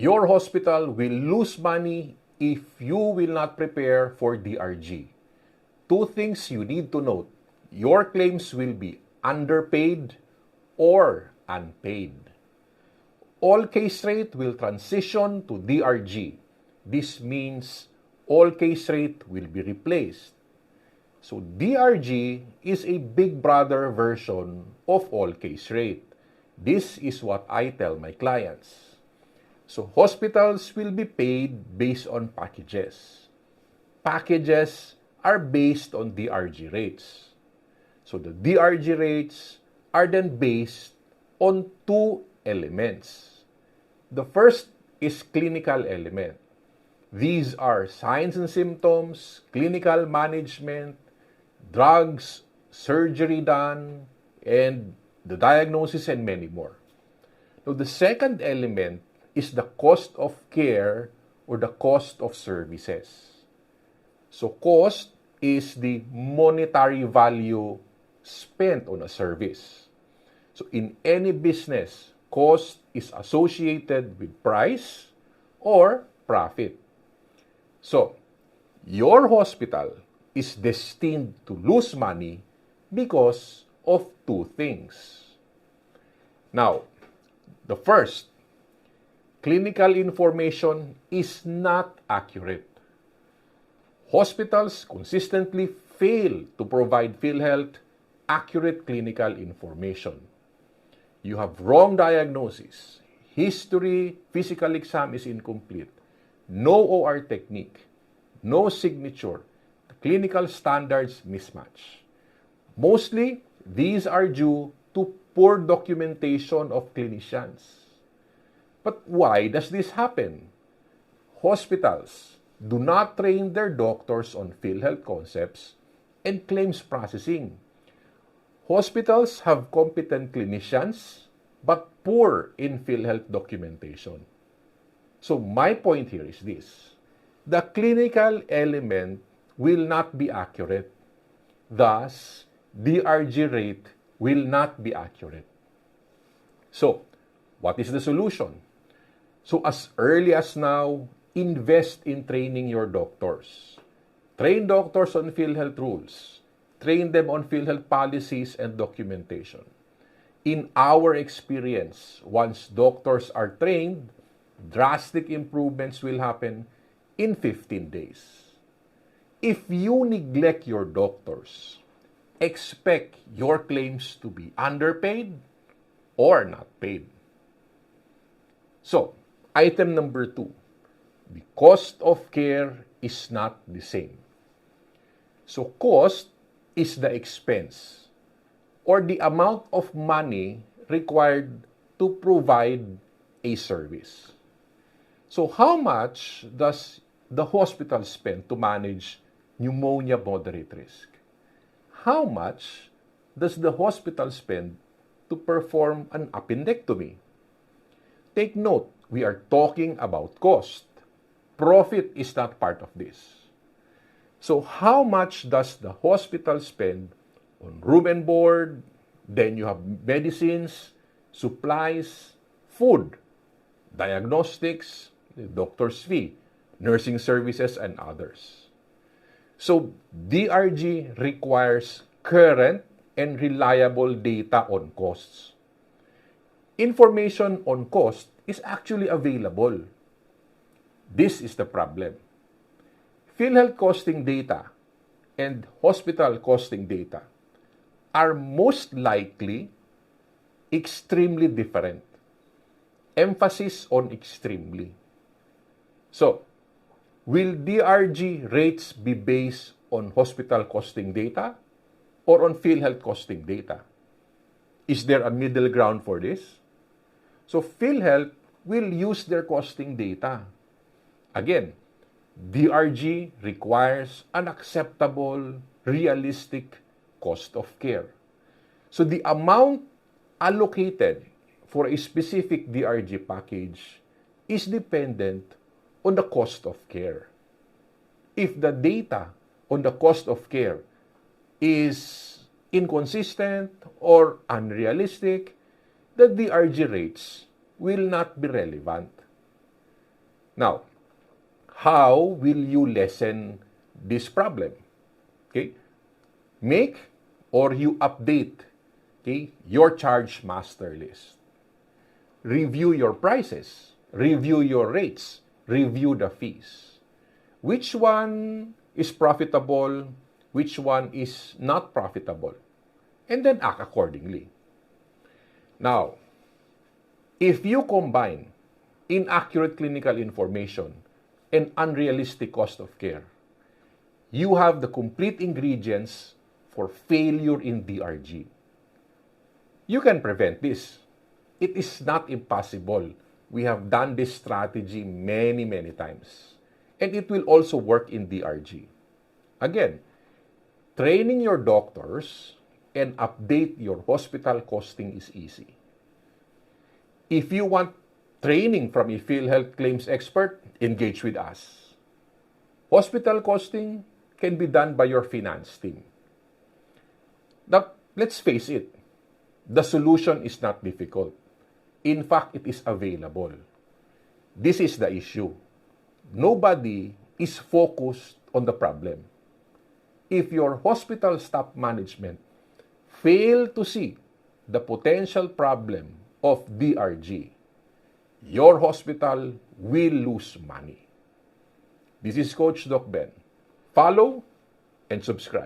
Your hospital will lose money if you will not prepare for DRG. Two things you need to note. Your claims will be underpaid or unpaid. All case rate will transition to DRG. This means all case rate will be replaced. So DRG is a big brother version of all case rate. This is what I tell my clients. So hospitals will be paid based on packages. Packages are based on DRG rates. So the DRG rates are then based on two elements. The first is clinical element. These are signs and symptoms, clinical management, drugs, surgery done, and the diagnosis, and many more. Now, the second element is the cost of care or the cost of services. So, cost is the monetary value spent on a service. So, in any business, cost is associated with price or profit. So, your hospital is destined to lose money because of two things. Now, the first, clinical information is not accurate. Hospitals consistently fail to provide Philhealth accurate clinical information. You have wrong diagnosis, history, physical exam is incomplete, no OR technique, no signature, the clinical standards mismatch. Mostly, these are due to poor documentation of clinicians. But why does this happen? Hospitals do not train their doctors on Philhealth concepts and claims processing. Hospitals have competent clinicians but poor in Philhealth documentation. So my point here is this. The clinical element will not be accurate. Thus, DRG rate will not be accurate. So, what is the solution? So, as early as now, invest in training your doctors. Train doctors on Philhealth rules. Train them on Philhealth policies and documentation. In our experience, once doctors are trained, drastic improvements will happen in 15 days. If you neglect your doctors, expect your claims to be underpaid or not paid. So, item number 2, the cost of care is not the same. So, cost is the expense or the amount of money required to provide a service. So, how much does the hospital spend to manage pneumonia moderate risk? How much does the hospital spend to perform an appendectomy? Take note, we are talking about cost. Profit is not part of this. So how much does the hospital spend on room and board? Then you have medicines, supplies, food, diagnostics, the doctor's fee, nursing services, and others. So DRG requires current and reliable data on costs. Information on cost is actually available. This is the problem. Philhealth costing data and hospital costing data are most likely extremely different. Emphasis on extremely. So, will DRG rates be based on hospital costing data or on Philhealth costing data? Is there a middle ground for this? So, Philhealth will use their costing data. Again, DRG requires an acceptable, realistic cost of care. So, the amount allocated for a specific DRG package is dependent on the cost of care. If the data on the cost of care is inconsistent or unrealistic, the DRG rates will not be relevant. Now, how will you lessen this problem? Okay? Make or you update, okay, your charge master list. Review your prices, review your rates, review the fees. Which one is profitable, which one is not profitable, and then act accordingly. Now, if you combine inaccurate clinical information and unrealistic cost of care, you have the complete ingredients for failure in DRG. You can prevent this. It is not impossible. We have done this strategy many, many times. And it will also work in DRG. Again, training your doctors and update your hospital costing is easy. If you want training from a Philhealth claims expert, engage with us. Hospital costing can be done by your finance team. Now, let's face it, the solution is not difficult. In fact, it is available. This is the issue. Nobody is focused on the problem. If your hospital staff management fail to see the potential problem of DRG, your hospital will lose money. This is Coach Doc Ben. Follow and subscribe.